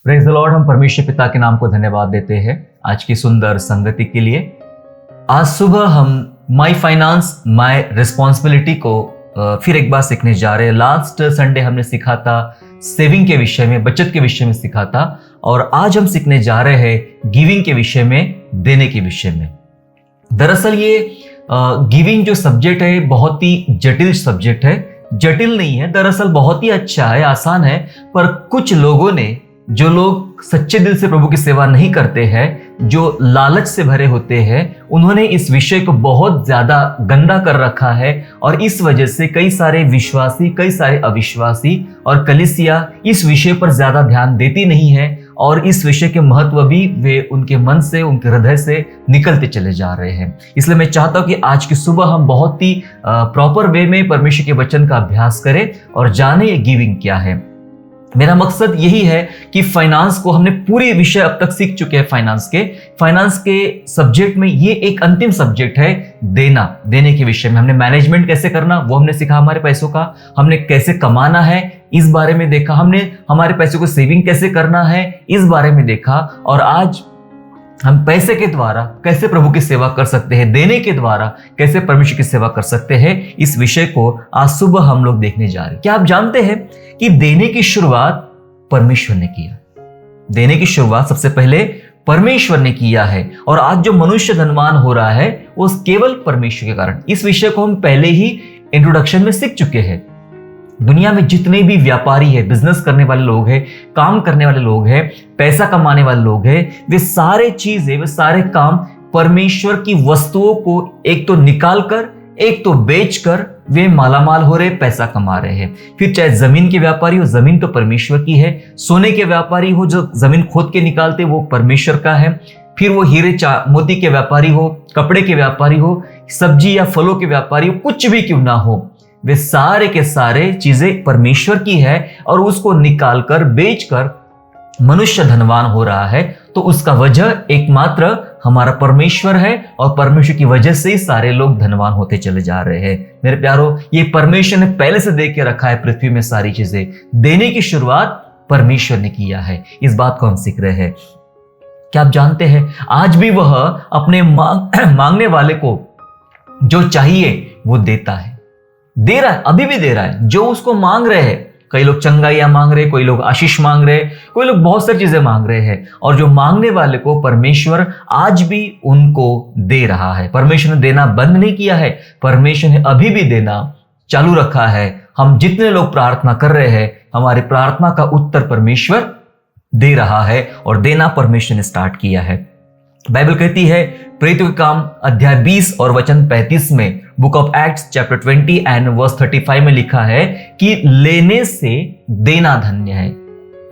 Praise the Lord. हम परमेश्वर पिता के नाम को धन्यवाद देते हैं आज की सुंदर संगति के लिए। आज सुबह हम माई फाइनेंस माई रिस्पॉन्सिबिलिटी को फिर एक बार सीखने जा रहे हैं। लास्ट संडे हमने सीखा था सेविंग के विषय में, बचत के विषय में सीखा था, और आज हम सीखने जा रहे हैं गिविंग के विषय में, देने के विषय में। दरअसल ये गिविंग जो सब्जेक्ट है बहुत ही जटिल सब्जेक्ट है। जटिल नहीं है, दरअसल बहुत ही अच्छा है, आसान है, पर कुछ लोगों ने, जो लोग सच्चे दिल से प्रभु की सेवा नहीं करते हैं, जो लालच से भरे होते हैं, उन्होंने इस विषय को बहुत ज्यादा गंदा कर रखा है। और इस वजह से कई सारे विश्वासी, कई सारे अविश्वासी और कलीसिया इस विषय पर ज्यादा ध्यान देती नहीं है, और इस विषय के महत्व भी वे उनके मन से, उनके हृदय से निकलते चले जा रहे हैं। इसलिए मैं चाहता हूं कि आज की सुबह हम बहुत ही प्रॉपर वे में परमेश्वर के वचन का अभ्यास करें और जाने ये गिविंग क्या है। मेरा मकसद यही है कि फाइनेंस को हमने पूरे विषय अब तक सीख चुके हैं। फाइनेंस के सब्जेक्ट में ये एक अंतिम सब्जेक्ट है, देने के विषय में। हमने मैनेजमेंट कैसे करना वो हमने सीखा, हमारे पैसों का हमने कैसे कमाना है इस बारे में देखा, हमने हमारे पैसों को सेविंग कैसे करना है इस बारे में देखा, और आज हम पैसे के द्वारा कैसे प्रभु की सेवा कर सकते हैं, देने के द्वारा कैसे परमेश्वर की सेवा कर सकते हैं, इस विषय को आज सुबह हम लोग देखने जा रहे हैं। क्या आप जानते हैं कि देने की शुरुआत परमेश्वर ने किया? देने की शुरुआत सबसे पहले परमेश्वर ने किया है, और आज जो मनुष्य धनवान हो रहा है वो केवल परमेश्वर के कारण। इस विषय को हम पहले ही इंट्रोडक्शन में सीख चुके हैं। दुनिया में जितने भी व्यापारी है, बिजनेस करने वाले लोग हैं, काम करने वाले लोग हैं, पैसा कमाने वाले लोग हैं, वे सारे चीजें, वे सारे काम परमेश्वर की वस्तुओं को एक तो निकाल कर, एक तो बेचकर वे मालामाल हो रहे, पैसा कमा रहे हैं। फिर चाहे जमीन के व्यापारी हो, जमीन तो परमेश्वर की है। सोने के व्यापारी हो, जो जमीन खोद के निकालते, वो परमेश्वर का है। फिर वो हीरे मोती के व्यापारी हो, कपड़े के व्यापारी हो, सब्जी या फलों के व्यापारी हो, कुछ भी क्यों ना हो, वे सारे के सारे चीजें परमेश्वर की है, और उसको निकालकर, बेचकर मनुष्य धनवान हो रहा है। तो उसका वजह एकमात्र हमारा परमेश्वर है, और परमेश्वर की वजह से ही सारे लोग धनवान होते चले जा रहे हैं। मेरे प्यारो, ये परमेश्वर ने पहले से दे के रखा है पृथ्वी में सारी चीजें। देने की शुरुआत परमेश्वर ने किया है, इस बात को हम सीख रहे हैं। क्या आप जानते हैं आज भी वह अपने मांगने वाले को जो चाहिए वो देता है, दे रहा है, अभी भी दे रहा है जो उसको मांग रहे हैं। कई लोग चंगाइयां मांग रहे, कोई लोग आशीष मांग रहे, कोई लोग बहुत सारी चीजें मांग रहे हैं, और जो मांगने वाले को परमेश्वर आज भी उनको दे रहा है। परमेश्वर ने देना बंद नहीं किया है, परमेश्वर ने अभी भी देना चालू रखा है। हम जितने लोग प्रार्थना कर रहे हैं, हमारी प्रार्थना का उत्तर परमेश्वर दे रहा है, और देना परमेश्वर ने स्टार्ट किया है। बाइबल कहती है प्रेरितों के काम अध्याय 20 और वचन 35 में, book of Acts chapter 20 and verse 35 में लिखा है कि लेने से देना धन्य है।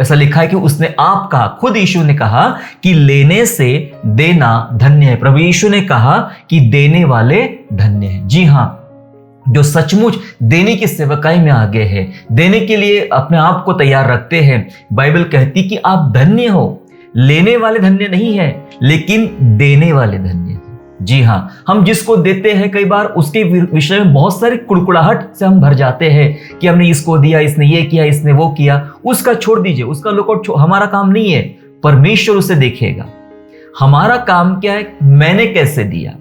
ऐसा लिखा है कि उसने आप कहा, खुद यीशु ने कहा कि लेने से देना धन्य है। प्रभु यीशु ने कहा कि देने वाले धन्य हैं। जी हाँ, जो सचमुच देने की सेवकाई में आगे है, देने के लिए अपने आप को तैयार रखते हैं, बाइबल कहती कि आप धन्य हो। लेने वाले धन्य नहीं है, लेकिन देने वाले धन्य है। जी हाँ, हम जिसको देते हैं कई बार उसके विषय में बहुत सारी कुड़कुड़ाहट से हम भर जाते हैं कि हमने इसको दिया, इसने ये किया, इसने वो किया। उसका छोड़ दीजिए, उसका लुकआउट हमारा काम नहीं है, परमेश्वर उसे देखेगा। हमारा काम क्या है, मैंने कैसे दिया।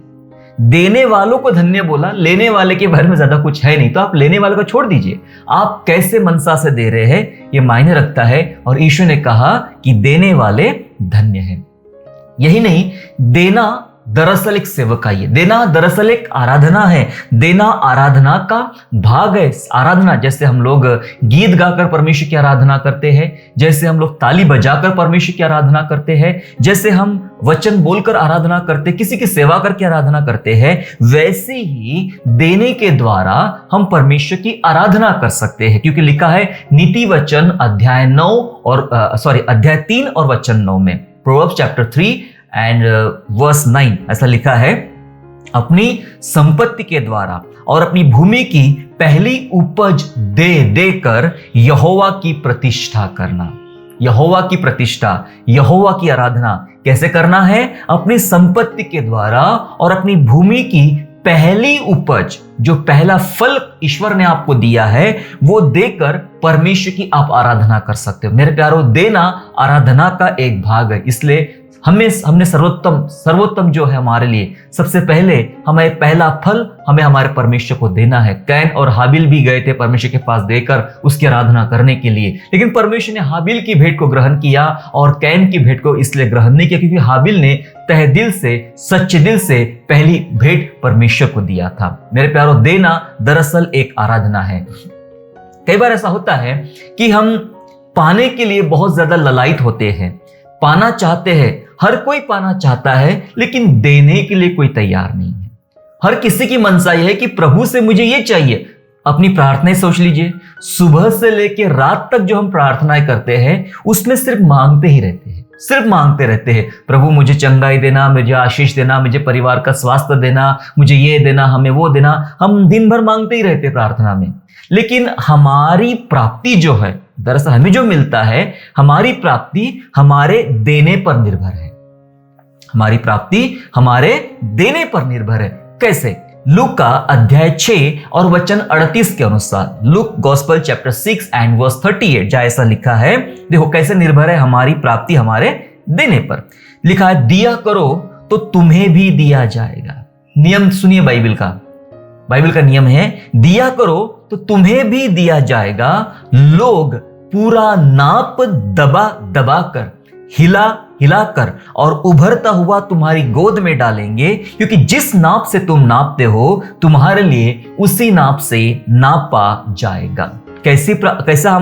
देने वालों को धन्य बोला, लेने वाले के बारे में ज्यादा कुछ है नहीं, तो आप लेने वाले को छोड़ दीजिए। आप कैसे मनसा से दे रहे हैं ये मायने रखता है, और यीशु ने कहा कि देने वाले धन्य हैं। यही नहीं, देना दरअसल एक सेवकाई है, देना दरअसल एक आराधना है, देना आराधना का भाग है। आराधना, जैसे हम लोग गीत गाकर परमेश्वर की आराधना करते हैं, जैसे हम लोग ताली बजाकर परमेश्वर की आराधना करते हैं, जैसे हम वचन बोलकर आराधना करते, किसी की सेवा करके आराधना करते हैं, वैसे ही देने के द्वारा हम परमेश्वर की आराधना कर सकते हैं। क्योंकि लिखा है नीति वचन अध्याय 3 और वचन 9 में, प्रोवर्ब्स चैप्टर 3 एंड वर्स 9 ऐसा लिखा है, अपनी संपत्ति के द्वारा और अपनी भूमि की पहली उपज दे देकर यहोवा की प्रतिष्ठा करना। यहोवा की प्रतिष्ठा, यहोवा की आराधना कैसे करना है? अपनी संपत्ति के द्वारा और अपनी भूमि की पहली उपज, जो पहला फल ईश्वर ने आपको दिया है, वो देकर परमेश्वर की आप आराधना कर सकते हो। मेरे प्यारो, देना आराधना का एक भाग है। इसलिए हमने सर्वोत्तम जो है हमारे लिए, सबसे पहले हमें पहला फल हमें हमारे परमेश्वर को देना है। कैन और हाबिल भी गए थे परमेश्वर के पास देकर उसकी आराधना करने के लिए, लेकिन परमेश्वर ने हाबिल की भेंट को ग्रहण किया और कैन की भेंट को इसलिए ग्रहण नहीं किया क्योंकि हाबिल ने तहे दिल से, सच्चे दिल से पहली भेंट परमेश्वर को दिया था। मेरे प्यारो, देना दरअसल एक आराधना है। कई बार ऐसा होता है कि हम पाने के लिए बहुत ज्यादा ललायत होते हैं, पाना चाहते हैं, हर कोई पाना चाहता है, लेकिन देने के लिए कोई तैयार नहीं है। हर किसी की मनसा यह है कि प्रभु से मुझे ये चाहिए। अपनी प्रार्थनाएं सोच लीजिए, सुबह से लेकर रात तक जो हम प्रार्थनाएं करते हैं उसमें सिर्फ मांगते ही रहते हैं, सिर्फ मांगते रहते हैं। प्रभु मुझे चंगाई देना, मुझे आशीष देना, मुझे परिवार का स्वास्थ्य देना, मुझे ये देना, हमें वो देना। हम दिन भर मांगते ही रहते प्रार्थना में, लेकिन हमारी प्राप्ति जो है, दरअसल हमें जो मिलता है, हमारी प्राप्ति हमारे देने पर निर्भर है। हमारी प्राप्ति हमारे देने पर निर्भर है। कैसे? लूका अध्याय 6 और वचन 38 के अनुसार, Luke gospel chapter 6 and verse 38, जहां ऐसा लिखा है, देखो कैसे निर्भर है हमारी प्राप्ति हमारे देने पर। लिखा है, दिया करो तो तुम्हें भी दिया जाएगा। नियम सुनिए बाइबल का नियम है, दिया करो तो तुम्हें भी दिया जाएगा। लोग पूरा नाप दबा दबा कर, हिला हिलाकर और उभरता हुआ तुम्हारी गोद में डालेंगे, क्योंकि जिस नाप से तुम नापते हो तुम्हारे लिए उसी नाप से नापा जाएगा। कैसा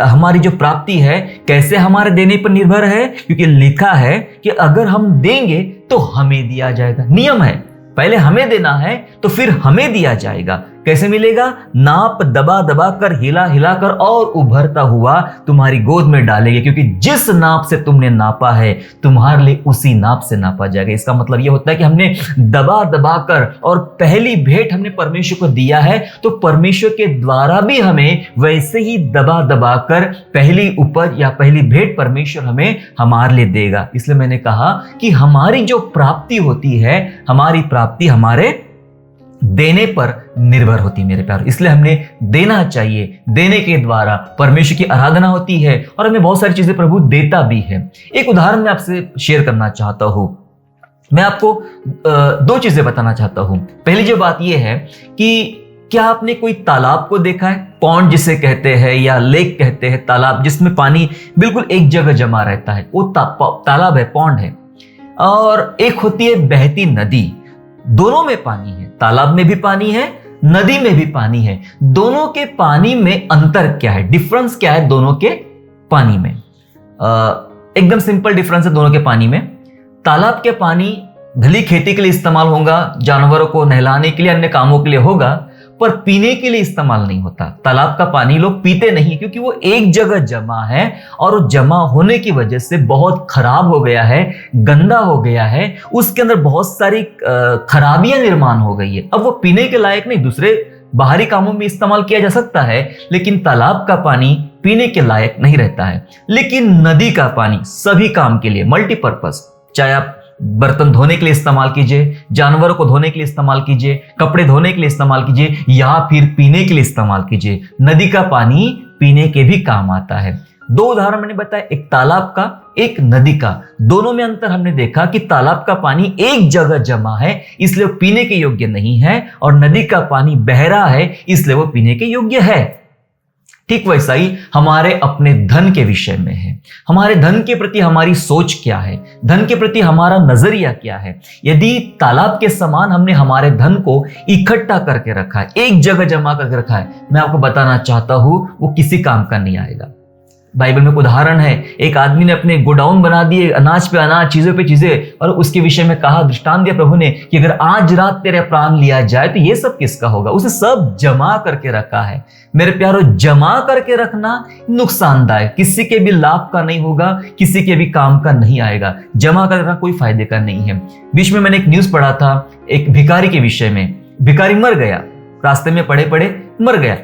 हमारी जो प्राप्ति है कैसे हमारे देने पर निर्भर है, क्योंकि लिखा है कि अगर हम देंगे तो हमें दिया जाएगा। नियम है, पहले हमें देना है तो फिर हमें दिया जाएगा। कैसे मिलेगा? नाप दबा दबा कर, हिला हिला कर और उभरता हुआ तुम्हारी गोद में डालेंगे, क्योंकि जिस नाप से तुमने नापा है तुम्हारे लिए उसी नाप से नापा जाएगा। इसका मतलब यह होता है कि हमने दबा दबा कर और पहली भेंट हमने परमेश्वर को दिया है, तो परमेश्वर के द्वारा भी हमें वैसे ही दबा दबा कर पहली उपज या पहली भेंट परमेश्वर हमें हमारे लिए देगा। इसलिए मैंने कहा कि हमारी जो प्राप्ति होती है, हमारी प्राप्ति हमारे देने पर निर्भर होती है मेरे प्यार। इसलिए हमने देना चाहिए, देने के द्वारा परमेश्वर की आराधना होती है और हमें बहुत सारी चीजें प्रभु देता भी है। एक उदाहरण मैं आपसे शेयर करना चाहता हूं। मैं आपको दो चीजें बताना चाहता हूं। पहली जो बात यह है कि क्या आपने कोई तालाब को देखा है? पॉन्ड जिसे कहते हैं या लेक कहते हैं, तालाब जिसमें पानी बिल्कुल एक जगह जमा रहता है, वो तालाब है, पॉन्ड है। और एक होती है बहती नदी, दोनों में पानी है, तालाब में भी पानी है, नदी में भी पानी है। दोनों के पानी में अंतर क्या है, डिफरेंस क्या है दोनों के पानी में? एकदम सिंपल डिफरेंस है दोनों के पानी में। तालाब के पानी भली खेती के लिए इस्तेमाल होगा, जानवरों को नहलाने के लिए, अन्य कामों के लिए होगा, पर पीने के लिए इस्तेमाल नहीं होता। तालाब का पानी लोग पीते नहीं, क्योंकि वो एक जगह जमा है और वो जमा होने की वजह से बहुत खराब हो गया है, गंदा हो गया है, उसके अंदर बहुत सारी खराबियां निर्माण हो गई है। अब वो पीने के लायक नहीं, दूसरे बाहरी कामों में इस्तेमाल किया जा सकता है, लेकिन तालाब का पानी पीने के लायक नहीं रहता है। लेकिन नदी का पानी सभी काम के लिए, मल्टीपर्पज, चाहे आप बर्तन धोने के लिए इस्तेमाल कीजिए, जानवरों को धोने के लिए इस्तेमाल कीजिए, कपड़े धोने के लिए इस्तेमाल कीजिए, या फिर पीने के लिए इस्तेमाल कीजिए, नदी का पानी पीने के भी काम आता है। दो उदाहरण मैंने बताया, एक तालाब का, एक नदी का। दोनों में अंतर हमने देखा कि तालाब का पानी एक जगह जमा है इसलिए वो पीने के योग्य नहीं है, और नदी का पानी बह रहा है इसलिए वो पीने के योग्य है। ठीक वैसा ही हमारे अपने धन के विषय में है। हमारे धन के प्रति हमारी सोच क्या है, धन के प्रति हमारा नजरिया क्या है। यदि तालाब के समान हमने हमारे धन को इकट्ठा करके रखा है, एक जगह जमा करके रखा है, मैं आपको बताना चाहता हूं वो किसी काम का नहीं आएगा। बाइबल में एक उदाहरण है, एक आदमी ने अपने गोडाउन बना दिए, अनाज पे अनाज, चीजों पे चीजें, और उसके विषय में कहा, दृष्टांत दिया प्रभु ने कि अगर आज रात तेरे प्राण लिया जाए तो ये सब किसका होगा? उसे सब जमा करके रखा है। मेरे प्यारो, जमा करके रखना नुकसानदायक, किसी के भी लाभ का नहीं होगा, किसी के भी काम का नहीं आएगा। जमा कर रखना कोई फायदे का नहीं है। बीच में मैंने एक न्यूज पढ़ा था एक भिखारी के विषय में। भिखारी मर गया, रास्ते में पड़े पड़े मर गया।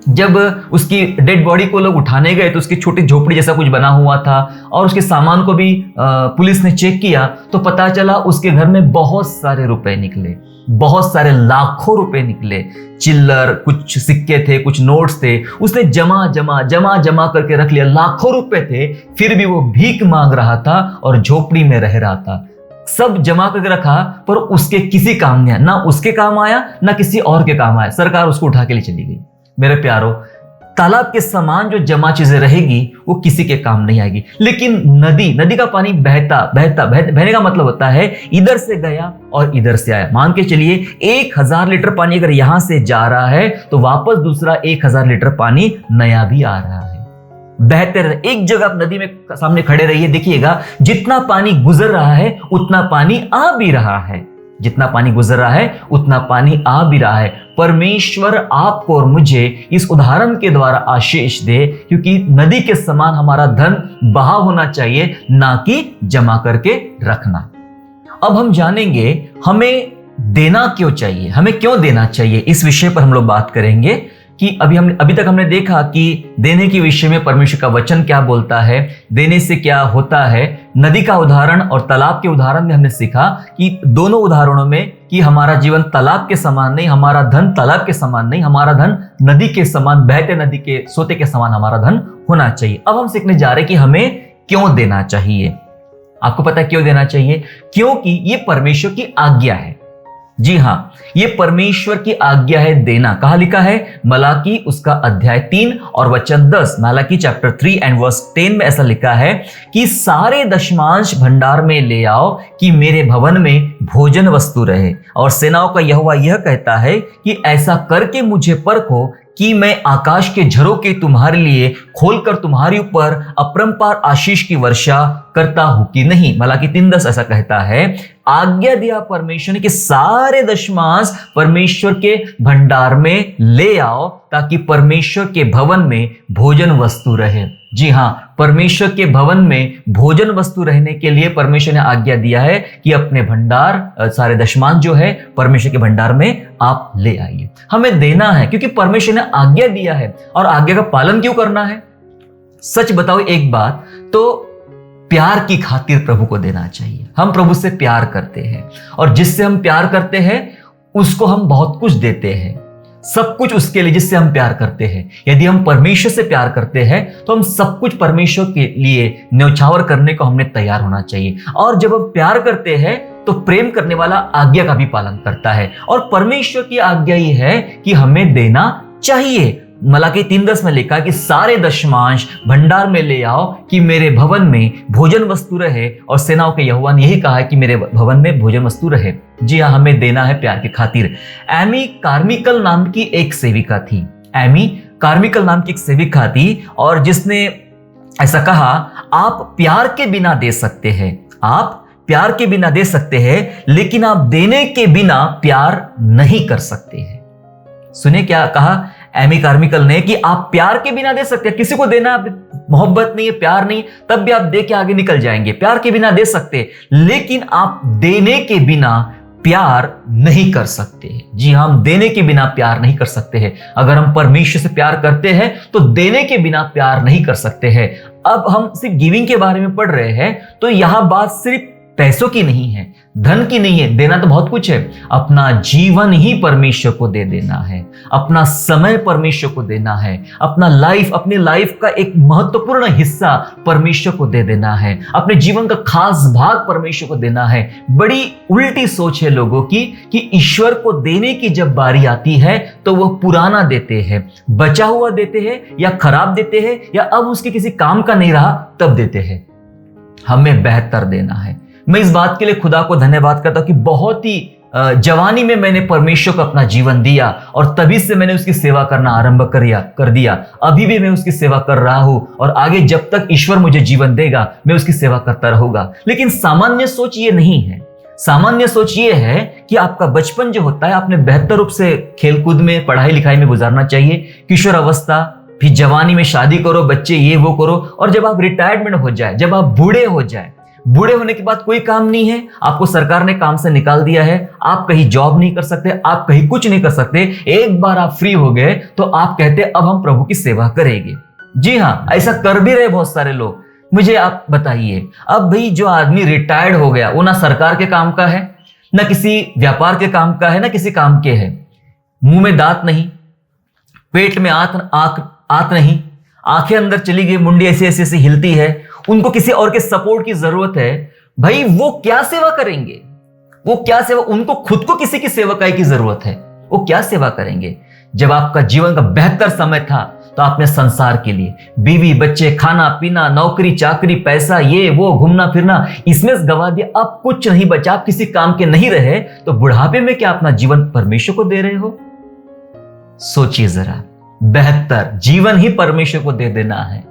जब उसकी डेड बॉडी को लोग उठाने गए तो उसकी छोटी झोपड़ी जैसा कुछ बना हुआ था और उसके सामान को भी पुलिस ने चेक किया तो पता चला उसके घर में बहुत सारे रुपए निकले, बहुत सारे लाखों रुपए निकले। चिल्लर, कुछ सिक्के थे, कुछ नोट्स थे, उसने जमा जमा जमा जमा करके रख लिया। लाखों रुपए थे, फिर भी वो भीख मांग रहा था और झोपड़ी में रह रहा था। सब जमा करके रखा पर उसके किसी काम नहीं आया, ना उसके काम आया ना किसी और के काम आया। सरकार उसको उठा के ले चली गई। मेरे प्यारो, तालाब के समान जो जमा चीजें रहेगी वो किसी के काम नहीं आएगी। लेकिन नदी का पानी बहने का मतलब होता है इधर से गया और इधर से आया। मान के चलिए 1000 लीटर पानी अगर यहां से जा रहा है तो वापस दूसरा 1000 लीटर पानी नया भी आ रहा है, बहते रहे। एक जगह आप नदी में सामने खड़े रहिए, देखिएगा जितना पानी गुजर रहा है उतना पानी आ भी रहा है, जितना पानी गुजर रहा है उतना पानी आ भी रहा है। परमेश्वर आपको और मुझे इस उदाहरण के द्वारा आशीष दे, क्योंकि नदी के समान हमारा धन बहा होना चाहिए, ना कि जमा करके रखना। अब हम जानेंगे हमें देना क्यों चाहिए, हमें क्यों देना चाहिए, इस विषय पर हम लोग बात करेंगे। कि अभी तक हमने देखा कि देने के विषय में परमेश्वर का वचन क्या बोलता है, देने से क्या होता है। नदी का उदाहरण और तालाब के उदाहरण में हमने सीखा कि दोनों उदाहरणों में कि हमारा जीवन तालाब के समान नहीं, हमारा धन तालाब के समान नहीं, हमारा धन नदी के समान, बहते नदी के सोते के समान हमारा धन होना चाहिए। अब हम सीखने जा रहे हैं कि हमें क्यों देना चाहिए। आपको पता है क्यों देना चाहिए? क्योंकि ये परमेश्वर की आज्ञा है। जी हां, ये परमेश्वर की आज्ञा है देना। कहां लिखा है? मलाकी उसका अध्याय 3 और वचन 10। मलाकी चैप्टर 3 एंड वर्स 10 में ऐसा लिखा है कि सारे दशमांश भंडार में ले आओ कि मेरे भवन में भोजन वस्तु रहे। और सेनाओं का यहोवा यह कहता है कि ऐसा करके मुझे परखो कि मैं आकाश के झरोखे तुम्हारे लिए खोलकर तुम्हारे ऊपर अपरंपार आशीष की वर्षा करता हूं कि नहीं। मलाकी 3:10 ऐसा कहता है, आज्ञा दिया परमेश्वर ने कि सारे दशमांश परमेश्वर के भंडार में ले आओ ताकि परमेश्वर के भवन में भोजन वस्तु रहे। जी हां, परमेश्वर के भवन में भोजन वस्तु रहने के लिए परमेश्वर ने आज्ञा दिया है कि अपने भंडार, सारे दशमांश जो है परमेश्वर के भंडार में आप ले आइए। हमें देना है क्योंकि परमेश्वर ने आज्ञा दिया है। और आज्ञा का पालन क्यों करना है? सच बताओ एक बात तो, प्यार की खातिर प्रभु को देना चाहिए। हम प्रभु से प्यार करते हैं और जिससे हम प्यार करते हैं उसको हम बहुत कुछ देते हैं, सब कुछ उसके लिए जिससे हम प्यार करते हैं। यदि हम परमेश्वर से प्यार करते हैं तो हम सब कुछ परमेश्वर के लिए न्यौछावर करने को हमने तैयार होना चाहिए। और जब हम प्यार करते हैं तो प्रेम करने वाला आज्ञा का भी पालन करता है। और परमेश्वर की आज्ञा ये है कि हमें देना चाहिए। मलाकी 3:10 में लिखा कि सारे दशमांश भंडार में ले आओ कि मेरे भवन में भोजन वस्तु रहे। और सेनाओं के यहोवा ने यही कहा है कि मेरे भवन में भोजन वस्तु रहे। जी हाँ, हमें देना है प्यार की खातिर। एमी कार्मिकल नाम की एक सेविका थी। एमी कार्मिकल नाम की एक सेविका थी और जिसने ऐसा कहा, आप प्यार के बिना दे सकते हैं, आप प्यार के बिना दे सकते हैं, लेकिन आप देने के बिना प्यार नहीं कर सकते हैं। सुने क्या कहा एमी कार्मिकल ने कि आप प्यार के बिना दे सकते हैं। किसी को देना मोहब्बत नहीं है, प्यार नहीं, तब भी आप दे के आगे निकल जाएंगे। प्यार के बिना दे सकते, लेकिन आप देने के बिना प्यार नहीं कर सकते। जी हाँ, हम देने के बिना प्यार नहीं कर सकते हैं। अगर हम परमेश्वर से प्यार करते हैं तो देने के बिना प्यार नहीं कर सकते हैं। अब हम सिर्फ गिविंग के बारे में पढ़ रहे हैं तो यहां बात सिर्फ पैसों की नहीं है, धन की नहीं है। देना तो बहुत कुछ है। अपना जीवन ही परमेश्वर को दे देना है, अपना समय परमेश्वर को देना है, अपना लाइफ, अपनी लाइफ का एक महत्वपूर्ण हिस्सा परमेश्वर को दे देना है, अपने जीवन का खास भाग परमेश्वर को देना है। बड़ी उल्टी सोच है लोगों की कि ईश्वर को देने की जब बारी आती है तो वह पुराना देते हैं, बचा हुआ देते हैं, या खराब देते हैं, या अब उसके किसी काम का नहीं रहा तब देते हैं। हमें बेहतर देना है। मैं इस बात के लिए खुदा को धन्यवाद करता हूं कि बहुत ही जवानी में मैंने परमेश्वर को अपना जीवन दिया और तभी से मैंने उसकी सेवा करना आरंभ कर दिया। अभी भी मैं उसकी सेवा कर रहा हूं और आगे जब तक ईश्वर मुझे जीवन देगा मैं उसकी सेवा करता रहूंगा। लेकिन सामान्य सोच ये नहीं है। सामान्य सोच ये है कि आपका बचपन जो होता है आपने बेहतर रूप से खेलकूद में, पढ़ाई लिखाई में गुजारना चाहिए। किशोर अवस्था, फिर जवानी में शादी करो, बच्चे ये वो करो, और जब आप रिटायरमेंट हो जाए, जब आप बूढ़े हो जाए, बूढ़े होने के बाद कोई काम नहीं है, आपको सरकार ने काम से निकाल दिया है, आप कहीं जॉब नहीं कर सकते, आप कहीं कुछ नहीं कर सकते, एक बार आप फ्री हो गए तो आप कहते अब हम प्रभु की सेवा करेंगे। जी हाँ, ऐसा कर भी रहे बहुत सारे लोग। मुझे आप बताइए, अब भाई जो आदमी रिटायर्ड हो गया वो ना सरकार के काम का है, ना किसी व्यापार के काम का है, ना किसी काम के है, मुंह में दांत नहीं, पेट में आंत नहीं, आंखें अंदर चली गई, मुंडी ऐसे ऐसे ऐसे हिलती है, उनको किसी और के सपोर्ट की जरूरत है, भाई वो क्या सेवा करेंगे? वो क्या सेवा, उनको खुद को किसी की सेवकाई की जरूरत है, वो क्या सेवा करेंगे? जब आपका जीवन का बेहतर समय था तो आपने संसार के लिए बीवी बच्चे, खाना पीना, नौकरी चाकरी, पैसा, ये वो, घूमना फिरना, इसमें गवा दिया, अब कुछ नहीं बचा, आप किसी काम के नहीं रहे, तो बुढ़ापे में क्या अपना जीवन परमेश्वर को दे रहे हो? सोचिए जरा, बेहतर जीवन ही परमेश्वर को दे देना है।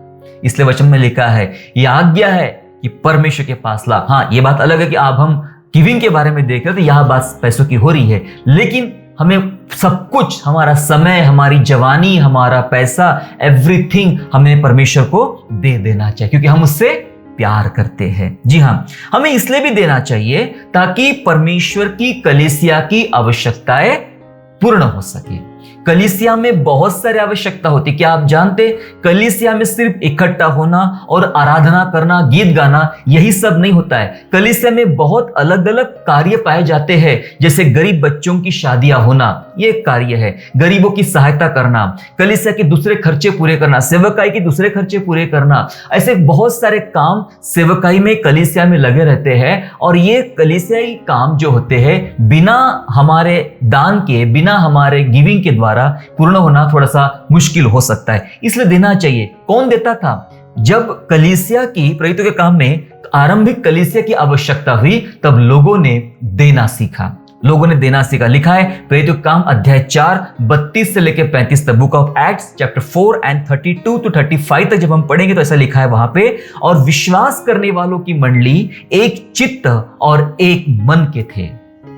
इसलिए वचन में लिखा है, यह आज्ञा है कि परमेश्वर के पास ला। हाँ, ये बात अलग है कि अब हम गिविंग के बारे में देख रहे थे, यह बात पैसों की हो रही है, लेकिन हमें सब कुछ, हमारा समय, हमारी जवानी, हमारा पैसा, एवरीथिंग हमें परमेश्वर को दे देना चाहिए, क्योंकि हम उससे प्यार करते हैं। जी हाँ, हमें इसलिए भी देना चाहिए ताकि परमेश्वर की कलीसिया की आवश्यकताएं पूर्ण हो सके। कलीसिया में बहुत सारी आवश्यकता होती, क्या आप जानते? कलीसिया में सिर्फ इकट्ठा होना और आराधना करना, गीत गाना, यही सब नहीं होता है। कलीसिया में बहुत अलग अलग कार्य पाए जाते हैं, जैसे गरीब बच्चों की शादियां होना, ये एक कार्य है, गरीबों की सहायता करना, कलीसिया के दूसरे खर्चे पूरे करना, सेवकाई के दूसरे खर्चे पूरे करना, ऐसे बहुत सारे काम सेवकाई में, कलीसिया में लगे रहते हैं। और ये कलीसियाई काम जो होते हैं, बिना हमारे दान के, बिना हमारे गिविंग के द्वारा पूर्ण होना थोड़ा सा मुश्किल हो सकता है, इसलिए देना चाहिए। कौन देता था? जब कलीसिया की, प्रेरितों के काम में आरंभिक कलीसिया की आवश्यकता हुई, तब लोगों ने देना सीखा, लोगों ने देना सीखा। लिखा है प्रेरितों के काम अध्याय 4 32 से लेकर 35 तक, book of Acts chapter 4 and 32 to 35 तक जब हम पढ़ेंगे तो ऐसा लिखा है वहां पे, और विश्वास करने वालों की मंडली एक चित्त और एक मन के थे,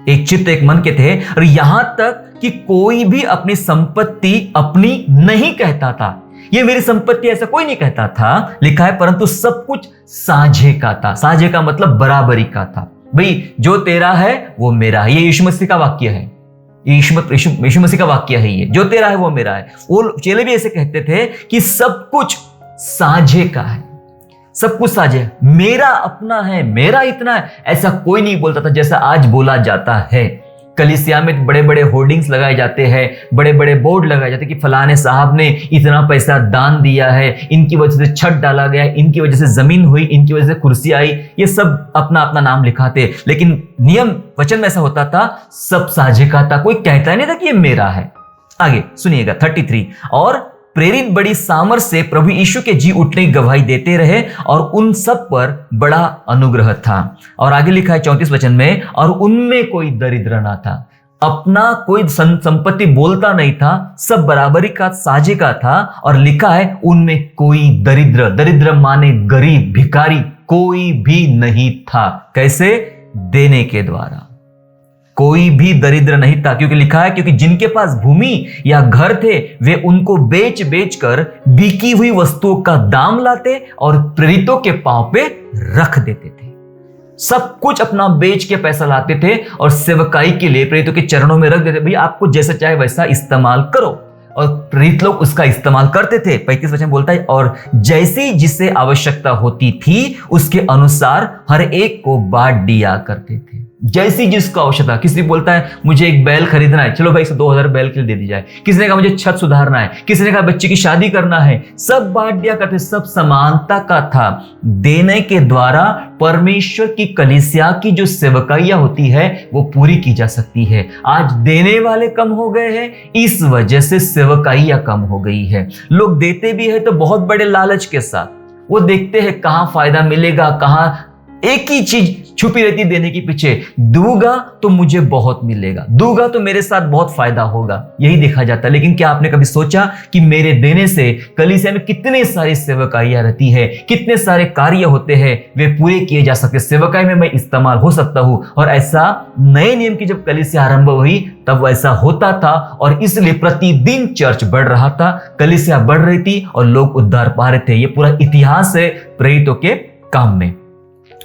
एक चित्त एक मन के थे, और यहां तक कि कोई भी अपनी संपत्ति अपनी नहीं कहता था। ये मेरी संपत्ति ऐसा कोई नहीं कहता था, लिखा है, परंतु सब कुछ साझे का था। साझे का मतलब बराबरी का था। भाई जो तेरा है वो मेरा है, ये यीशु मसीह का वाक्य है, यीशु मसीह का वाक्य है, ये जो तेरा है वो मेरा है। वो चेले भी ऐसे कहते थे कि सब कुछ साझे का है, सब कुछ साझे, मेरा अपना है, मेरा इतना है, ऐसा कोई नहीं बोलता था जैसा आज बोला जाता है। कलीसिया में बड़े बड़े होर्डिंग्स लगाए जाते हैं, बड़े बड़े बोर्ड लगाए जाते हैं कि फलाने साहब ने इतना पैसा दान दिया है, इनकी वजह से छत डाला गया, इनकी वजह से जमीन हुई, इनकी वजह से कुर्सी आई, ये सब अपना अपना नाम लिखाते। लेकिन नियम वचन में ऐसा होता था, सब साझे का था, कोई कहता नहीं था कि ये मेरा है। आगे सुनिएगा 33, और प्रेरित बड़ी सामर्थ से प्रभु यीशु के जी उठने की गवाही देते रहे और उन सब पर बड़ा अनुग्रह था। और आगे लिखा है 34 वचन में, और उनमें कोई दरिद्र ना था, अपना कोई संपत्ति बोलता नहीं था, सब बराबरी का, साझे का था। और लिखा है उनमें कोई दरिद्र, दरिद्र माने गरीब, भिखारी कोई भी नहीं था। कैसे? देने के द्वारा कोई भी दरिद्र नहीं था, क्योंकि लिखा है, क्योंकि जिनके पास भूमि या घर थे वे उनको बेच बेच कर बिकी हुई वस्तुओं का दाम लाते और प्रेरितों के पांव पे रख देते थे। सब कुछ अपना बेच के पैसा लाते थे और सेवकाई के लिए प्रेरितों के चरणों में रख देते, भाई आपको जैसा चाहे वैसा इस्तेमाल करो। और प्रेरित लोग उसका इस्तेमाल करते थे। 35 वचन बोलता है, और जैसी जिसे आवश्यकता होती थी उसके अनुसार हर एक को बांट दिया करते थे। जैसी जिसको आवश्यकता, किसी बोलता है मुझे एक बैल खरीदना है, चलो भाई 2000 बैल के लिए दे दी जाए। किसी ने कहा मुझे छत सुधारना है, किसी ने कहा बच्चे की शादी करना है, सब बांट दिया करते, सब समानता का था। देने के द्वारा परमेश्वर की कलीसिया की जो सेवकाइयां होती है वो पूरी की जा सकती है। आज देने वाले कम हो गए हैं, इस वजह से सेवकाइयां कम हो गई है। लोग देते भी है तो बहुत बड़े लालच के साथ, वो देखते हैं कहां फायदा मिलेगा, कहां, एक ही चीज छुपी रहती देने के पीछे, दूंगा तो मुझे बहुत मिलेगा, दूंगा तो मेरे साथ बहुत फायदा होगा, यही देखा जाता है। लेकिन क्या आपने कभी सोचा कि मेरे देने से कलीसिया में कितने सारी सेवकाइयां रहती है, कितने सारे कार्य होते हैं, वे पूरे किए जा सकते, सेवकाई में मैं इस्तेमाल हो सकता हूं। और ऐसा नए नियम की जब कलीसिया आरंभ हुई तब ऐसा होता था, और इसलिए प्रतिदिन चर्च बढ़ रहा था, कलीसिया बढ़ रही थी और लोग उद्धार पा रहे थे। ये पूरा इतिहास है प्रेरितों के काम में।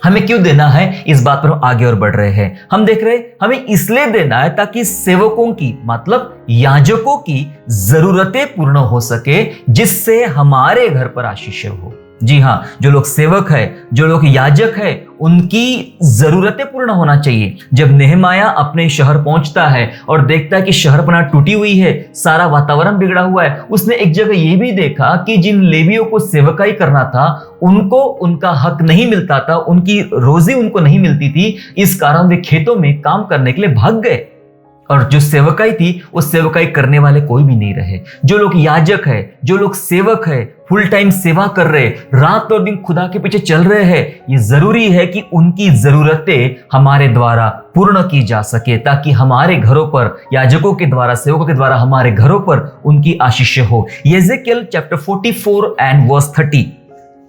हमें क्यों देना है, इस बात पर हम आगे और बढ़ रहे हैं। हम देख रहे हैं हमें इसलिए देना है ताकि सेवकों की मतलब याजकों की जरूरतें पूर्ण हो सके, जिससे हमारे घर पर आशीष हो। जी हाँ, जो लोग सेवक है, जो लोग याजक है, उनकी जरूरतें पूर्ण होना चाहिए। जब नेहमाया अपने शहर पहुंचता है और देखता है कि शहरपना टूटी हुई है, सारा वातावरण बिगड़ा हुआ है, उसने एक जगह यह भी देखा कि जिन लेवियों को सेवकाई करना था उनको उनका हक नहीं मिलता था, उनकी रोजी उनको नहीं मिलती थी। इस कारण वे खेतों में काम करने के लिए भाग गए और जो सेवकाई थी वो सेवकाई करने वाले कोई भी नहीं रहे। जो लोग याजक है, जो लोग सेवक है, फुल टाइम सेवा कर रहे, रात और दिन खुदा के पीछे चल रहे हैं, ये जरूरी है कि उनकी जरूरतें हमारे द्वारा पूर्ण की जा सके, ताकि हमारे घरों पर याजकों के द्वारा, सेवकों के द्वारा हमारे घरों पर उनकी आशीष हो। यहेजकेल चैप्टर 44 एंड वर्स 30,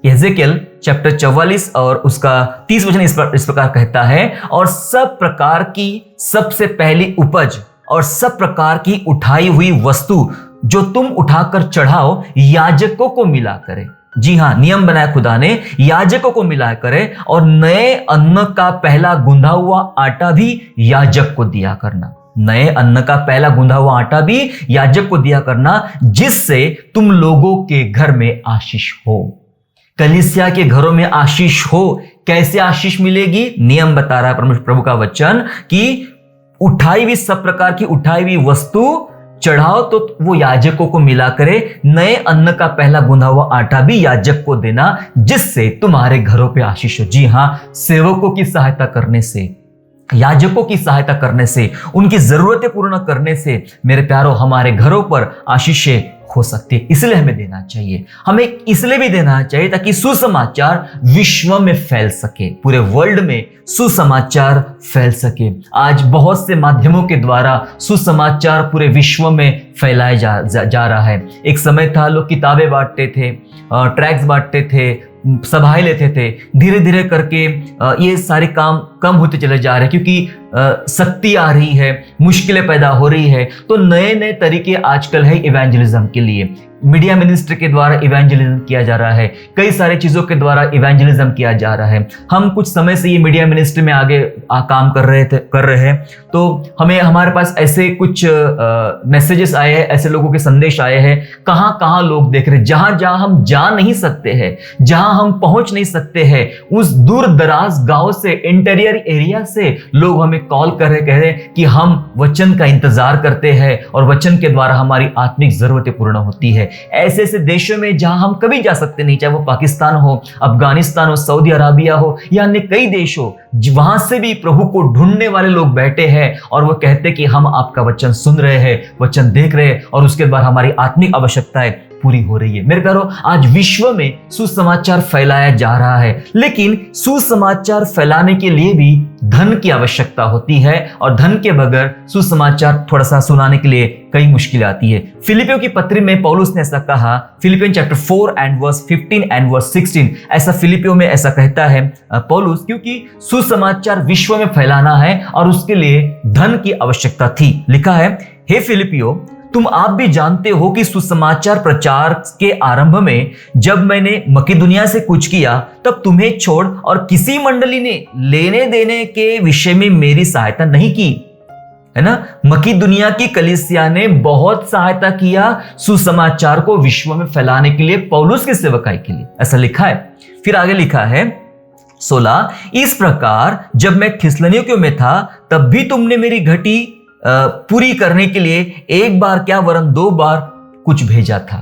यहेजकेल चैप्टर 44 और उसका 30 वचन इस प्रकार कहता है, और सब प्रकार की सबसे पहली उपज और सब प्रकार की उठाई हुई वस्तु जो तुम उठाकर चढ़ाओ याजकों को मिला करे। जी हाँ, नियम बनाया खुदा ने, याजकों को मिला करे, और नए अन्न का पहला गुंधा हुआ आटा भी याजक को दिया करना। नए अन्न का पहला गुंधा हुआ आटा भी याजक को दिया करना, जिससे तुम लोगों के घर में आशीष हो। कलीसिया के घरों में आशीष हो। कैसे आशीष मिलेगी? नियम बता रहा है प्रभु का वचन कि उठाई हुई सब प्रकार की उठाई हुई वस्तु चढ़ाओ तो वो याजकों को मिला करे। नए अन्न का पहला गुंधा हुआ आटा भी याजक को देना, जिससे तुम्हारे घरों पे आशीष हो। जी हाँ, सेवकों की सहायता करने से, याजकों की सहायता करने से, उनकी जरूरतें पूर्ण करने से मेरे प्यारों हमारे घरों पर आशीषें हो सकती है। इसलिए हमें देना चाहिए। हमें इसलिए भी देना चाहिए ताकि सुसमाचार विश्व में फैल सके, पूरे वर्ल्ड में सुसमाचार फैल सके। आज बहुत से माध्यमों के द्वारा सुसमाचार पूरे विश्व में फैलाया जा रहा है। एक समय था लोग किताबें बांटते थे, ट्रैक्ट्स बांटते थे, सभाएं लेते थे। धीरे धीरे करके ये सारे काम कम होते चले जा रहे हैं, क्योंकि सख्ती आ रही है, मुश्किलें पैदा हो रही है। तो नए नए तरीके आजकल है इवेंजलिज्म के लिए। मीडिया मिनिस्ट्री के द्वारा इवेंजलिज्म किया जा रहा है, कई सारी चीजों के द्वारा इवेंजलिज्म किया जा रहा है। हम कुछ समय से ये मीडिया मिनिस्ट्री में आगे काम कर रहे हैं, तो हमें हमारे पास ऐसे कुछ मैसेजेस आए हैं, ऐसे लोगों के संदेश आए हैं। कहाँ कहाँ लोग देख रहे हैं, जहां जहां हम जा नहीं सकते हैं, जहां हम पहुंच नहीं सकते हैं, उस दूर दराज गांव से, इंटीरियर एरिया से लोग हमें कॉल कर रहे, कह रहे कि हम वचन का इंतजार करते हैं और वचन के द्वारा हमारी आत्मिक जरूरतें पूर्ण होती है। ऐसे ऐसे देशों में जहां हम कभी जा सकते नहीं, चाहे वो पाकिस्तान हो, अफगानिस्तान हो, सऊदी अराबिया हो या अन्य कई देश हो, वहां से भी प्रभु को ढूंढने वाले लोग बैठे हैं और वो कहते कि हम आपका वचन सुन रहे हैं, वचन देख रहे हैं और उसके बाद हमारी आत्मिक आवश्यकताएं पूरी हो रही है। मेरे प्यारों, आज विश्व में सुसमाचार फैलाया जा रहा है, लेकिन सुसमाचार फैलाने के लिए भी धन की आवश्यकता होती है और धन के बगैर सुसमाचार थोड़ा सा सुनाने के लिए कई मुश्किलें आती है। फिलिपियों की पत्री में पौलुस ने ऐसा कहा, Philippian chapter 4 and verse 15 and verse 16, ऐसा फिलिपियों में ऐसा कहता है पौलुस, क्योंकि सुसमाचार विश्व में फैलाना है और उसके लिए धन की आवश्यकता थी। लिखा है, हे फिलिपियों, तुम आप भी जानते हो कि सुसमाचार प्रचार के आरंभ में जब मैंने मकिदुनिया से कूच किया, तब तुम्हें छोड़ और किसी मंडली ने लेने देने के विषय में मेरी सहायता नहीं की, है ना। मकिदुनिया की कलीसिया ने बहुत सहायता किया सुसमाचार को विश्व में फैलाने के लिए, पौलुस की सेवकाई के लिए, ऐसा लिखा है। फिर आगे लिखा है 16, इस प्रकार जब मैं थिस्सलुनीकियों में था, तब भी तुमने मेरी घटी पूरी करने के लिए एक बार क्या वरन 2 बार कुछ भेजा था।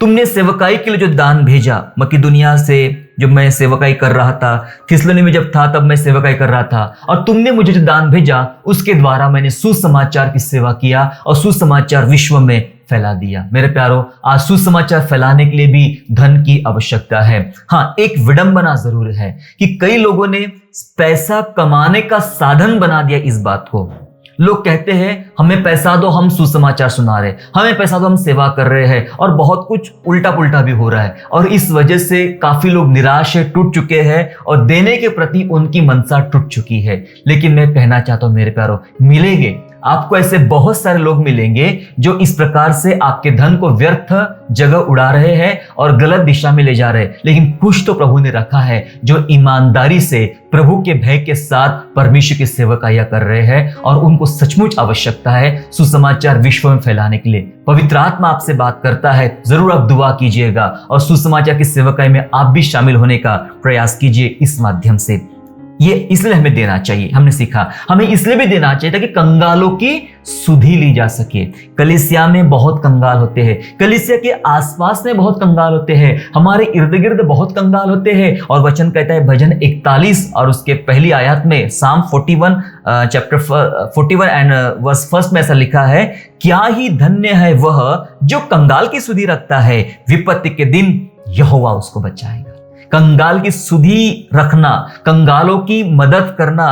तुमने सेवकाई के लिए जो दान भेजा, मकिदुनिया से जब मैं सेवकाई कर रहा था, थिस्सलुनी में जब था तब मैं सेवकाई कर रहा था, और तुमने मुझे जो दान भेजा उसके द्वारा मैंने सुसमाचार की सेवा किया और सुसमाचार विश्व में फैला दिया। मेरे प्यारों, आज सुसमाचार फैलाने के लिए भी धन की आवश्यकता है। हाँ, एक विडंबना जरूर है कि कई लोगों ने पैसा कमाने का साधन बना दिया इस बात को। लोग कहते हैं हमें पैसा दो, हम सुसमाचार सुना रहे, हमें पैसा दो, हम सेवा कर रहे हैं, और बहुत कुछ उल्टा पुल्टा भी हो रहा है। और इस वजह से काफी लोग निराश है, टूट चुके हैं और देने के प्रति उनकी मनसा टूट चुकी है। लेकिन मैं कहना चाहता हूं मेरे प्यारों, मिलेंगे, आपको ऐसे बहुत सारे लोग मिलेंगे जो इस प्रकार से आपके धन को व्यर्थ जगह उड़ा रहे हैं और गलत दिशा में ले जा रहे हैं। लेकिन कुछ तो प्रभु ने रखा है जो ईमानदारी से प्रभु के भय के साथ परमेश्वर की सेवकाइयां कर रहे हैं और उनको सचमुच आवश्यकता है सुसमाचार विश्व में फैलाने के लिए। पवित्र आत्मा आपसे बात करता है, जरूर आप दुआ कीजिएगा और सुसमाचार की सेवकाई में आप भी शामिल होने का प्रयास कीजिए इस माध्यम से। ये इसलिए हमें देना चाहिए, हमने सीखा हमें इसलिए भी देना चाहिए ताकि कंगालों की सुधि ली जा सके। कलीसिया में बहुत कंगाल होते हैं, कलीसिया के आसपास में बहुत कंगाल होते हैं, हमारे इर्द गिर्द बहुत कंगाल होते हैं। और वचन कहता है भजन 41 और उसके पहली आयत में साम 41 चैप्टर 41 एंड वर्स 1 में ऐसा लिखा है, क्या ही धन्य है वह जो कंगाल की सुधि रखता है, विपत्ति के दिन यहोवा उसको बचाएगा। कंगाल की सुधि रखना, कंगालों की मदद करना,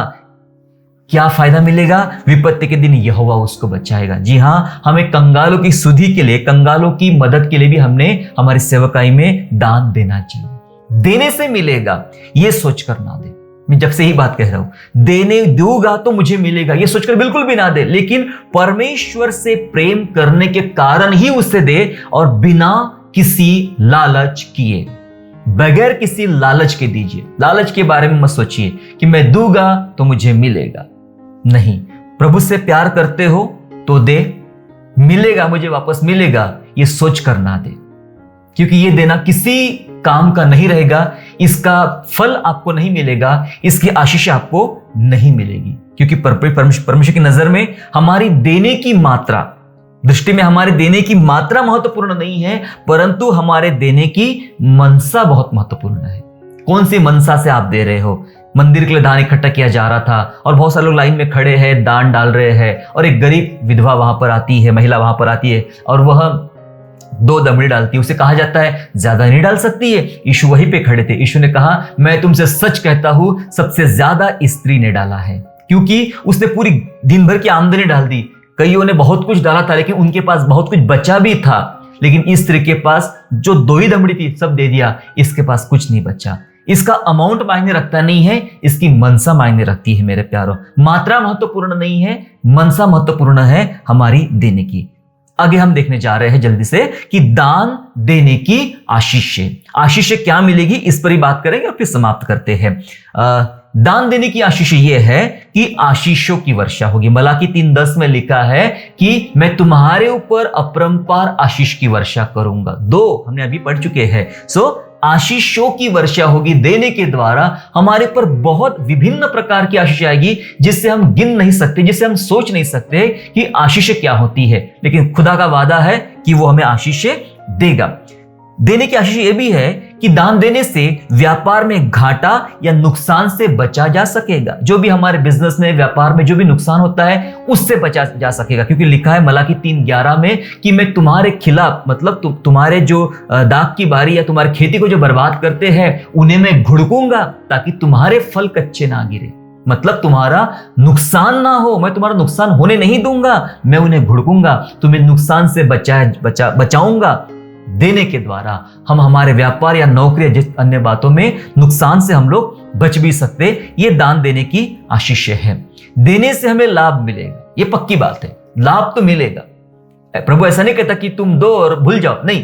क्या फायदा मिलेगा? विपत्ति के दिन यहोवा उसको बचाएगा। जी हाँ, हमें कंगालों की सुधि के लिए, कंगालों की मदद के लिए भी हमने हमारी सेवकाई में दान देना चाहिए। देने से मिलेगा ये सोचकर ना दे। मैं जब से ही बात कह रहा हूं, देने दूंगा तो मुझे मिलेगा ये सोचकर बिल्कुल भी ना दे, लेकिन परमेश्वर से प्रेम करने के कारण ही उसे दे और बिना किसी लालच किए, बगैर किसी लालच के दीजिए। लालच के बारे में मत सोचिए कि मैं दूंगा तो मुझे मिलेगा, नहीं। प्रभु से प्यार करते हो तो दे, मिलेगा मुझे वापस मिलेगा ये सोच कर ना दे, क्योंकि ये देना किसी काम का नहीं रहेगा, इसका फल आपको नहीं मिलेगा, इसकी आशीष आपको नहीं मिलेगी। क्योंकि परमेश्वर की नजर में हमारी देने की मात्रा, दृष्टि में हमारे देने की मात्रा महत्वपूर्ण नहीं है, परंतु हमारे देने की मनसा बहुत महत्वपूर्ण है। कौन सी मनसा से आप दे रहे हो? मंदिर के लिए दान इकट्ठा किया जा रहा था और बहुत सारे लोग लाइन में खड़े हैं, दान डाल रहे हैं, और एक गरीब विधवा वहां पर आती है, महिला वहां पर आती है और वह 2 दमड़ी डालती है। उसे कहा जाता है ज्यादा नहीं डाल सकती है। यीशु वहीं पे खड़े थे, यीशु ने कहा मैं तुमसे सच कहता हूं सबसे ज्यादा स्त्री ने डाला है, क्योंकि उसने पूरी दिन भर की आमदनी डाल दी। कईयों ने बहुत कुछ डाला था लेकिन उनके पास बहुत कुछ बचा भी था, लेकिन इस स्त्री के पास जो 2 ही दमड़ी थी सब दे दिया, इसके पास कुछ नहीं बचा। इसका अमाउंट मायने रखता नहीं है, इसकी मनसा मायने रखती है। मेरे प्यारों, मात्रा महत्वपूर्ण नहीं है, मनसा महत्वपूर्ण है हमारी देने की। आगे हम देखने जा रहे हैं जल्दी से कि दान देने की आशीष क्या मिलेगी, इस पर ही बात करेंगे और फिर समाप्त करते हैं। दान देने की आशीष यह है कि आशीषों की वर्षा होगी। मलाकी 3:10 में लिखा है कि मैं तुम्हारे ऊपर अपरंपार आशीष की वर्षा करूंगा। 2 हमने अभी पढ़ चुके हैं। आशीषों की वर्षा होगी, देने के द्वारा हमारे पर बहुत विभिन्न प्रकार की आशीष आएगी जिससे हम गिन नहीं सकते, जिससे हम सोच नहीं सकते कि आशीष क्या होती है। लेकिन खुदा का वादा है कि वो हमें आशीष देगा। देने की आशीष ये भी है कि दान देने से व्यापार में घाटा या नुकसान से बचा जा सकेगा। जो भी हमारे बिजनेस में, व्यापार में जो भी नुकसान होता है उससे बचा जा सकेगा, क्योंकि लिखा है मलाकी 3:11 में कि मैं तुम्हारे खिलाफ, मतलब तुम्हारे जो दाग की बारी या तुम्हारी खेती को जो बर्बाद करते हैं उन्हें मैं घुड़कूंगा ताकि तुम्हारे फल कच्चे ना गिरे। मतलब तुम्हारा नुकसान ना हो, मैं तुम्हारा नुकसान होने नहीं दूंगा, मैं उन्हें घुड़कूंगा, तुम्हें नुकसान से बचाऊंगा। देने के द्वारा हम हमारे व्यापार या नौकरी या जिस अन्य बातों में नुकसान से हम लोग बच भी सकते। ये दान देने की आशीष है। देने से हमें लाभ मिलेगा, ये पक्की बात है, लाभ तो मिलेगा। प्रभु ऐसा नहीं कहता कि तुम दो और भूल जाओ, नहीं,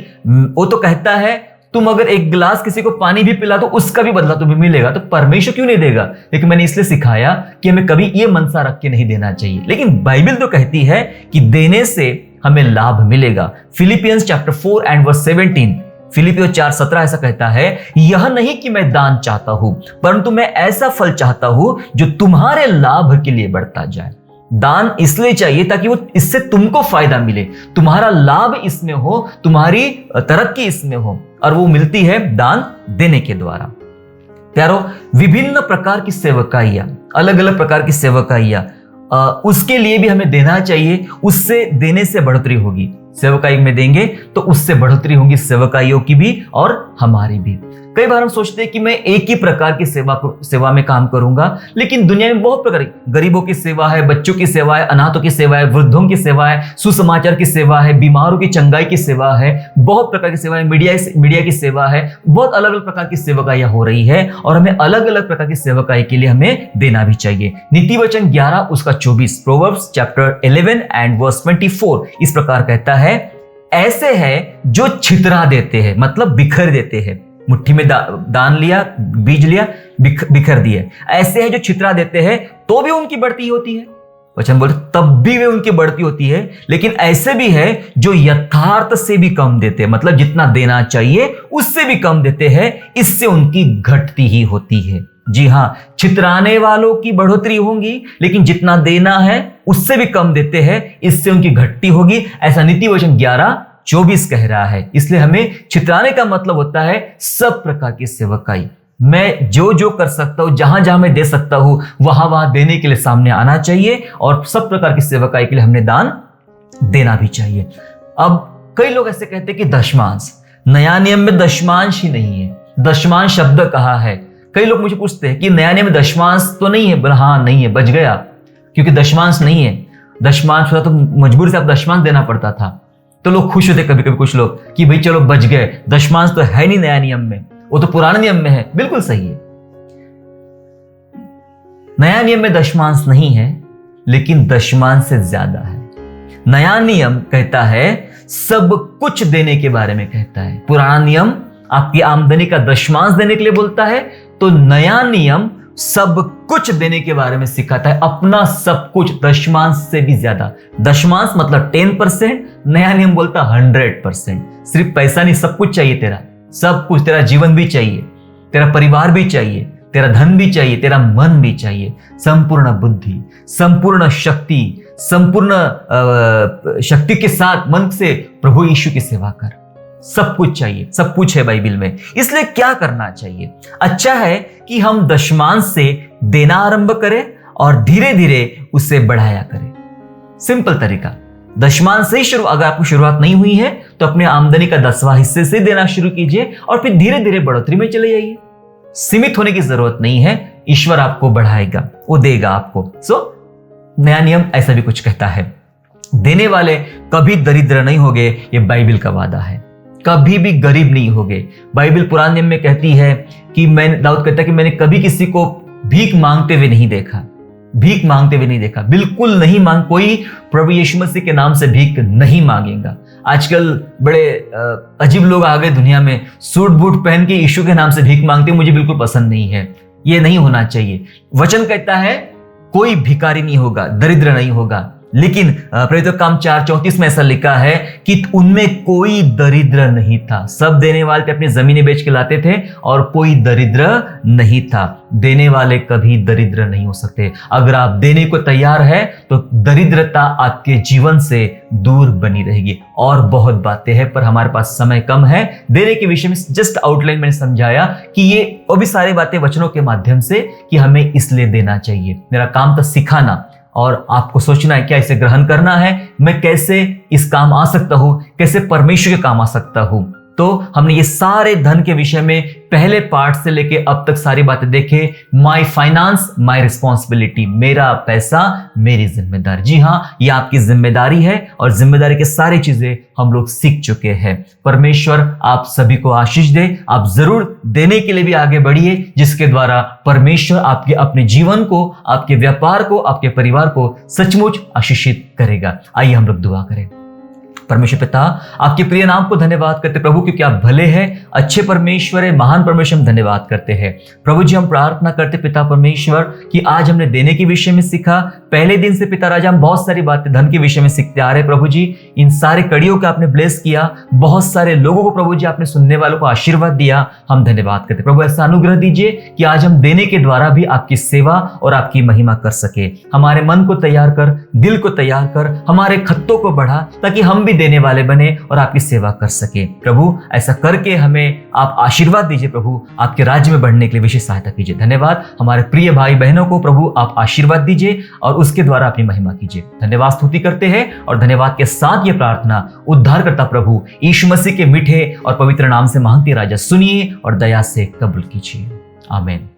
वो तो कहता है तुम अगर एक गिलास किसी को पानी भी पिला तो उसका भी बदला तुम्हें मिलेगा। तो परमेश्वर क्यों नहीं देगा? लेकिन मैंने इसलिए सिखाया कि हमें कभी ये मनसा रख के नहीं देना चाहिए। लेकिन बाइबल तो कहती है कि देने से हमें लाभ मिलेगा। फिलिपियंस चैप्टर 4 एंड वर्स 17, फिलिपियो 4:17 ऐसा कहता है, यह नहीं कि मैं दान चाहता हूं, परंतु मैं ऐसा फल चाहता हूं जो तुम्हारे लाभ के लिए बढ़ता जाए। दान इसलिए चाहिए ताकि वो इससे तुमको फायदा मिले, तुम्हारा लाभ इसमें हो, तुम्हारी तरक्की इसमें हो, और वो मिलती है दान देने के द्वारा। प्यारो, विभिन्न प्रकार की सेवकाइयां, अलग अलग प्रकार की सेवकाइयां, उसके लिए भी हमें देना चाहिए। उससे देने से बढ़ोतरी होगी। सेवकाई में देंगे तो उससे बढ़ोतरी होगी सेवकाइयों की भी और हमारी भी। कई बार हम सोचते हैं कि मैं एक ही प्रकार की सेवा में काम करूंगा, लेकिन दुनिया में बहुत प्रकार, गरीबों की सेवा है, बच्चों की सेवा है, अनाथों की सेवा है, वृद्धों की सेवा है, सुसमाचार की सेवा है, बीमारों की चंगाई की सेवा है, बहुत प्रकार की सेवा है, मीडिया की सेवा है, बहुत अलग अलग प्रकार की सेवकाइयां हो रही है और हमें अलग अलग प्रकार की सेवकाई के लिए हमें देना भी चाहिए। नीति वचन 11 उसका 24, प्रोवर्ब्स चैप्टर 11 एंड वर्स 24 इस प्रकार कहता है, ऐसे है जो छितरा देते हैं, मतलब बिखर देते हैं, मुट्ठी में दान लिया, बीज लिया, बिखर दिए। ऐसे है जो छितरा देते हैं तो भी उनकी बढ़ती होती है, वचन बोलते तब भी वे उनकी बढ़ती होती है। लेकिन ऐसे भी है जो यथार्थ से भी कम देते हैं, मतलब जितना देना चाहिए उससे भी कम देते हैं, इससे उनकी घटती ही होती है। जी हाँ, छितराने वालों की बढ़ोतरी होगी, लेकिन जितना देना है उससे भी कम देते हैं, इससे उनकी घटती होगी। ऐसा नीति वचन 11:24 कह रहा है। इसलिए हमें छितराने का मतलब होता है सब प्रकार की सेवकाई। मैं जो कर सकता हूं, जहां जहां मैं दे सकता हूं, वहां देने के लिए सामने आना चाहिए और सब प्रकार की सेवकाई के लिए हमने दान देना भी चाहिए। अब कई लोग ऐसे कहते हैं कि दशमांश, नया नियम में दशमांश ही नहीं है, दशमांश शब्द कहा है। कई लोग मुझे पूछते हैं कि नया नियम में दशमांश तो नहीं है। हाँ नहीं है, बच गया, क्योंकि दशमांश नहीं है। दशमांश होता तो मजबूरी से आप दशमांश देना पड़ता था, तो लोग खुश होते कभी कभी कुछ लोग कि भाई चलो बच गए, दशमांश तो है नहीं नया नियम में, वो तो पुराने नियम में है। बिल्कुल सही है, नया नियम में दशमांश नहीं है, लेकिन दशमांश से ज्यादा है। नया नियम कहता है सब कुछ देने के बारे में कहता है। पुराना नियम आपकी आमदनी का दशमांश देने के लिए बोलता है, तो नया नियम सब कुछ देने के बारे में सिखाता है, अपना सब कुछ, दशमांश से भी ज्यादा। दशमांश मतलब 10%, नया नियम बोलता 100%। सिर्फ पैसा नहीं, सब कुछ चाहिए तेरा, सब कुछ, तेरा जीवन भी चाहिए, तेरा परिवार भी चाहिए, तेरा धन भी चाहिए, तेरा मन भी चाहिए, संपूर्ण बुद्धि, संपूर्ण शक्ति, संपूर्ण शक्ति के साथ मन से प्रभु यीशु की सेवा कर। सब कुछ चाहिए, सब कुछ है बाइबल में। इसलिए क्या करना चाहिए? अच्छा है कि हम दशमांश से देना आरंभ करें और धीरे धीरे उससे बढ़ाया करें। सिंपल तरीका, दशमांश से ही शुरू, अगर आपको शुरुआत नहीं हुई है तो अपने आमदनी का 10वां हिस्से से देना शुरू कीजिए और फिर धीरे धीरे बढ़ोतरी में चले जाइए। सीमित होने की जरूरत नहीं है, ईश्वर आपको बढ़ाएगा, वो देगा आपको। नया नियम ऐसा भी कुछ कहता है, देने वाले कभी दरिद्र नहीं होंगे, ये बाइबल का वादा है। कभी भी गरीब नहीं होंगे। बाइबल पुराने नियम में कहती है कि दाऊद कहता है कि मैंने कभी किसी को भीख मांगते हुए नहीं देखा, भीख मांगते हुए नहीं देखा, बिल्कुल नहीं मांग, कोई प्रभु यीशु मसीह के नाम से भीख नहीं मांगेगा। आजकल बड़े अजीब लोग आ गए दुनिया में, सूट बूट पहन के यीशु के नाम से भीख मांगते, मुझे बिल्कुल पसंद नहीं है, ये नहीं होना चाहिए। वचन कहता है कोई भिखारी नहीं होगा, दरिद्र नहीं होगा, लेकिन प्रेरितों का काम 4:34 में ऐसा लिखा है कि उनमें कोई दरिद्र नहीं था। सब देने वाले अपनी जमीनें बेच के लाते थे और कोई दरिद्र नहीं था। देने वाले कभी दरिद्र नहीं हो सकते। अगर आप देने को तैयार है तो दरिद्रता आपके जीवन से दूर बनी रहेगी। और बहुत बातें हैं पर हमारे पास समय कम है। देने के विषय में जस्ट आउटलाइन मैंने समझाया कि ये वो भी सारी बातें वचनों के माध्यम से कि हमें इसलिए देना चाहिए। मेरा काम था सिखाना और आपको सोचना है क्या इसे ग्रहण करना है, मैं कैसे इस काम आ सकता हूं, कैसे परमेश्वर के काम आ सकता हूं। तो हमने ये सारे धन के विषय में पहले पार्ट से लेके अब तक सारी बातें देखे। माय फाइनेंस माय रिस्पॉन्सिबिलिटी, मेरा पैसा मेरी जिम्मेदारी। जी हाँ, ये आपकी जिम्मेदारी है और जिम्मेदारी के सारी चीजें हम लोग सीख चुके हैं। परमेश्वर आप सभी को आशीष दे। आप जरूर देने के लिए भी आगे बढ़िए, जिसके द्वारा परमेश्वर आपके अपने जीवन को, आपके व्यापार को, आपके परिवार को सचमुच आशीषित करेगा। आइए हम लोग दुआ करें। परमेश्वर पिता, आपके प्रिय नाम को धन्यवाद करते प्रभु, क्योंकि आप भले हैं, अच्छे परमेश्वर है, महान परमेश्वर, हम धन्यवाद करते हैं। प्रभु जी, हम प्रार्थना करते पिता परमेश्वर कि आज हमने देने के विषय में सीखा। पहले दिन से पिता राजा हम बहुत सारी बातें धन के विषय में सीखते आ रहे। प्रभु जी, इन सारे कड़ियों को आपने ब्लेस किया, बहुत सारे लोगों को प्रभु जी आपने सुनने वालों को आशीर्वाद दिया। हम धन्यवाद करते प्रभु, ऐसा अनुग्रह दीजिए कि आज हम देने के द्वारा भी आपकी सेवा और आपकी महिमा कर सके। हमारे मन को तैयार कर, दिल को तैयार कर, हमारे खत्तों को बढ़ा, ताकि हम भी देने वाले बने और आपकी सेवा कर सके। प्रभु ऐसा करके हमें आप आशीर्वाद दीजिए प्रभु, आपके राज्य में बढ़ने के लिए विशेष सहायता कीजिए। धन्यवाद। हमारे प्रिय भाई बहनों को प्रभु आप आशीर्वाद दीजिए और उसके द्वारा अपनी महिमा कीजिए। धन्यवाद स्तुति करते हैं और धन्यवाद के साथ ये प्रार्थना उद्धारकर्ता प्रभु यीशु मसीह के मीठे और पवित्र नाम से मांगते राजा, सुनिए और दया से कबूल कीजिए। आमीन।